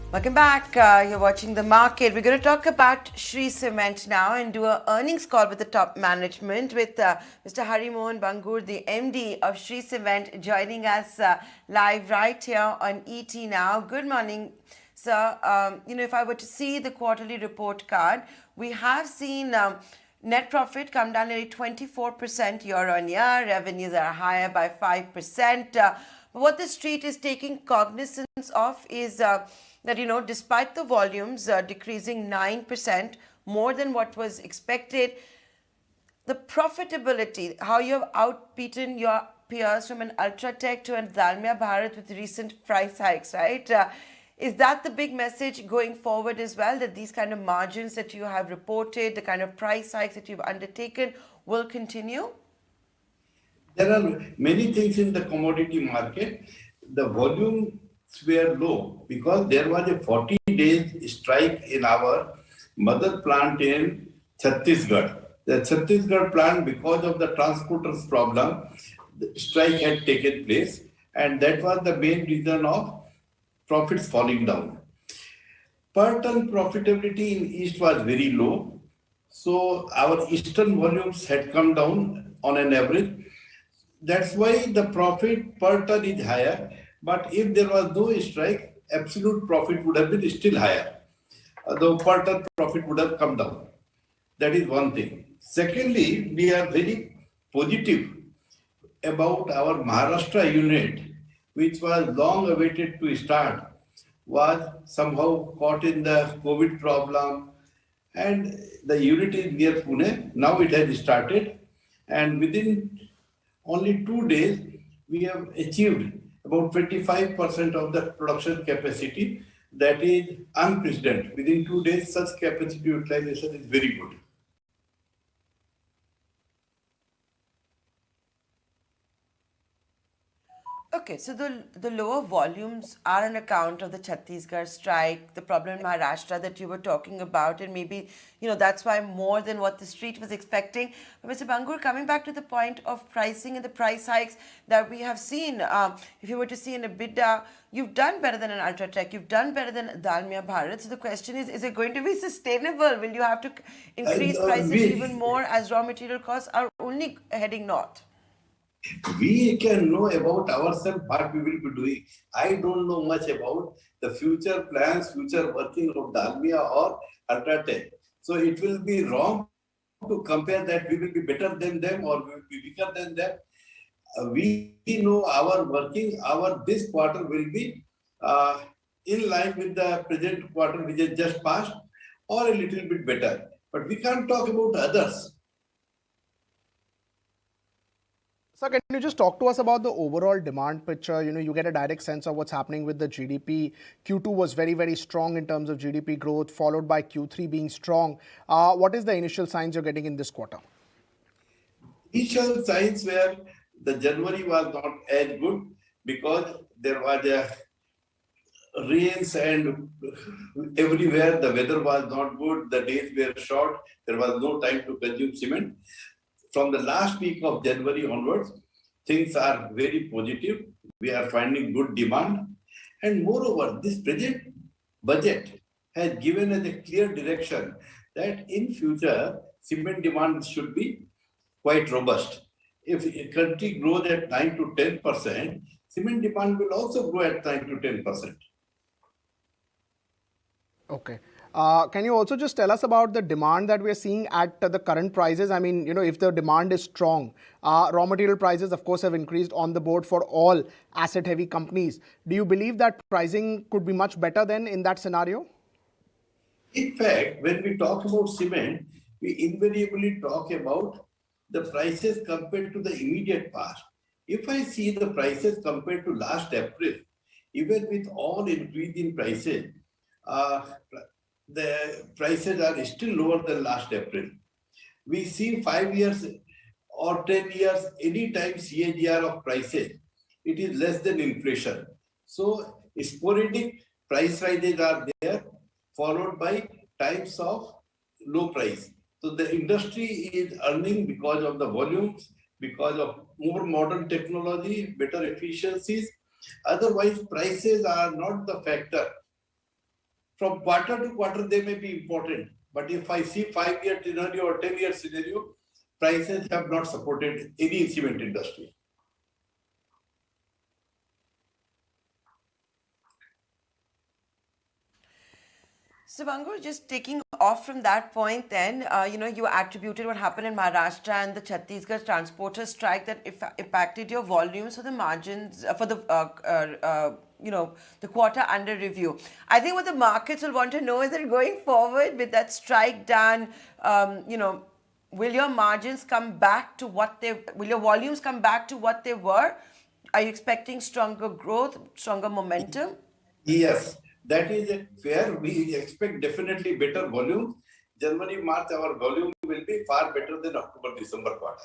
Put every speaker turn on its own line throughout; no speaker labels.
Welcome back. You're watching The Market. We're going to talk about Shree Cement now and do an earnings call with the top management with Mr. Mohan Bangur, the MD of Shree Cement, joining us live right here on ET now. Good morning, sir. If I were to see the quarterly report card, we have seen net profit come down nearly 24% year on year. Revenues are higher by 5%. What the street is taking cognizance of is that, despite the volumes decreasing 9%, more than what was expected, the profitability, how you have outbeaten your peers from an Ultratech to an Dalmia Bharat with recent price hikes, right? Is that the big message going forward as well, that these kind of margins that you have reported, the kind of price hikes that you've undertaken will continue?
There are many things in the commodity market. The volumes were low because there was a 40 days strike in our mother plant in Chhattisgarh. The Chhattisgarh plant, because of the transporters problem, the strike had taken place, and that was the main reason of profits falling down. Per ton profitability in East was very low, so our eastern volumes had come down on an average. That's why the profit per ton is higher. But if there was no strike, absolute profit would have been still higher. The per ton profit would have come down. That is one thing. Secondly, we are very positive about our Maharashtra unit, which was long awaited to start, was somehow caught in the COVID problem, and the unit is near Pune. Now it has started, and within only 2 days, we have achieved about 25% of the production capacity. That is unprecedented. Within 2 days, such capacity utilization is very good.
Okay, so the lower volumes are an account of the Chhattisgarh strike, the problem in Maharashtra that you were talking about, and maybe that's why more than what the street was expecting. But Mr. Bangur, coming back to the point of pricing and the price hikes that we have seen, if you were to see an EBITDA, you've done better than an Ultratech, you've done better than Dalmia Bharat. So the question is it going to be sustainable? Will you have to increase prices even more as raw material costs are only heading north?
We can know about ourselves what we will be doing. I don't know much about the future plans, future working of Dalmia or Ultratech. So it will be wrong to compare that we will be better than them or we will be weaker than them. We know our working, our this quarter will be in line with the present quarter which has just passed or a little bit better. But we can't talk about others.
So can you just talk to us about the overall demand picture? You get a direct sense of what's happening with the GDP. Q2 was very, very strong in terms of GDP growth, followed by Q3 being strong. What is the initial signs you're getting in this quarter?
Initial signs were the January was not as good because there was a rains and everywhere the weather was not good, the days were short, there was no time to consume cement. From the last week of January onwards, things are very positive. We are finding good demand. And moreover, this present budget has given us a clear direction that in future, cement demand should be quite robust. If a country grows at 9 to 10%, cement demand will also grow at 9 to 10%.
Okay. Can you also just tell us about the demand that we're seeing at the current prices? I mean, if the demand is strong, raw material prices, of course, have increased on the board for all asset-heavy companies. Do you believe that pricing could be much better then in that scenario?
In fact, when we talk about cement, we invariably talk about the prices compared to the immediate past. If I see the prices compared to last April, even with all increase in prices, the prices are still lower than last April. We see 5 years or 10 years, any time CAGR of prices, it is less than inflation. So sporadic price rises are there, followed by times of low price. So the industry is earning because of the volumes, because of more modern technology, better efficiencies. Otherwise, prices are not the factor. From quarter to quarter, they may be important. But if I see 5-year scenario or 10-year scenario, prices have not supported any cement industry.
So, Bangur, just taking off from that point, then, you attributed what happened in Maharashtra and the Chhattisgarh transporter strike that impacted your volumes for the margins for the quarter under review. I think what the markets will want to know is that going forward with that strike done, will your margins come back to will your volumes come back to what they were? Are you expecting stronger growth, stronger momentum?
Yes, that is fair. We expect definitely better volume. January, March, our volume will be far better than October, December quarter.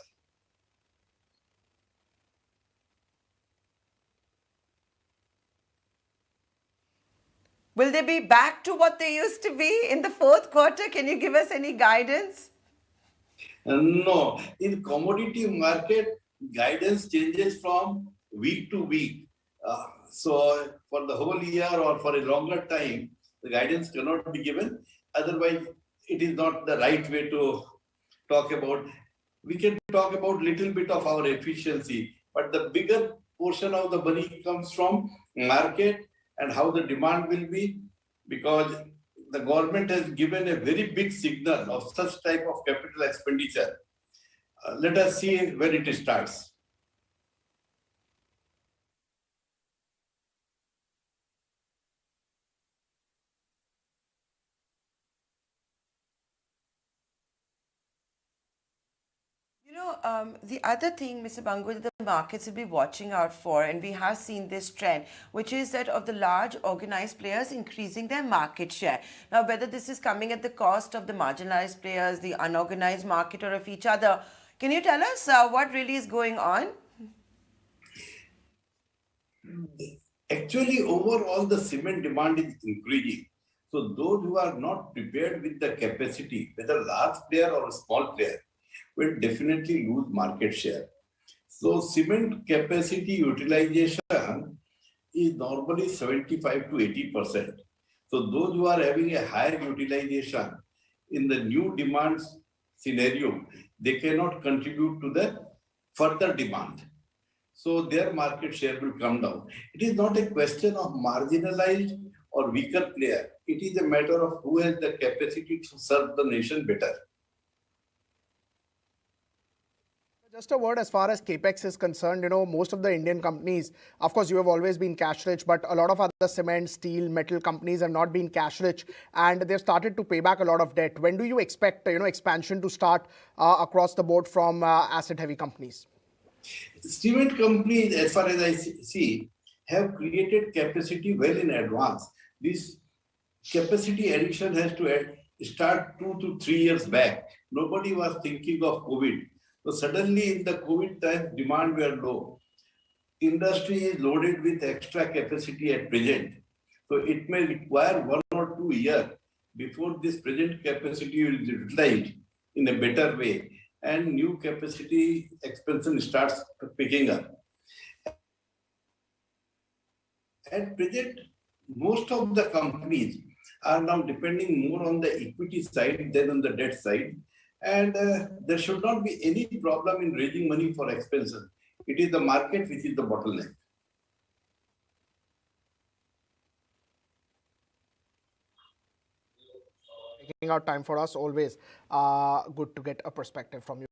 Will they be back to what they used to be in the fourth quarter? Can you give us any guidance?
No, in commodity market, guidance changes from week to week. So for the whole year or for a longer time, the guidance cannot be given. Otherwise, it is not the right way to talk about. We can talk about little bit of our efficiency, but the bigger portion of the money comes from market and how the demand will be, because the government has given a very big signal of such type of capital expenditure. Let us see when it starts.
The other thing, Mr. Bangur, that the markets will be watching out for, and we have seen this trend, which is that of the large organized players increasing their market share. Now, whether this is coming at the cost of the marginalized players, the unorganized market, or of each other, can you tell us what really is going on?
Actually, overall, the cement demand is increasing. So those who are not prepared with the capacity, whether large player or a small player, will definitely lose market share. So cement capacity utilization is normally 75 to 80%. So those who are having a higher utilization in the new demands scenario, they cannot contribute to the further demand. So their market share will come down. It is not a question of marginalized or weaker player. It is a matter of who has the capacity to serve the nation better.
Just a word as far as capex is concerned, most of the Indian companies, of course, you have always been cash rich, but a lot of other cement, steel, metal companies have not been cash rich, and they've started to pay back a lot of debt. When do you expect, expansion to start across the board from asset heavy companies?
Cement companies, as far as I see, have created capacity well in advance. This capacity addition has to start 2 to 3 years back. Nobody was thinking of COVID. So suddenly in the COVID time, demand were low. Industry is loaded with extra capacity at present. So it may require 1 or 2 years before this present capacity will be utilized in a better way and new capacity expansion starts picking up. At present, most of the companies are now depending more on the equity side than on the debt side. And there should not be any problem in raising money for expansion. It is the market which is the bottleneck.
Taking out time for us, always good to get a perspective from you.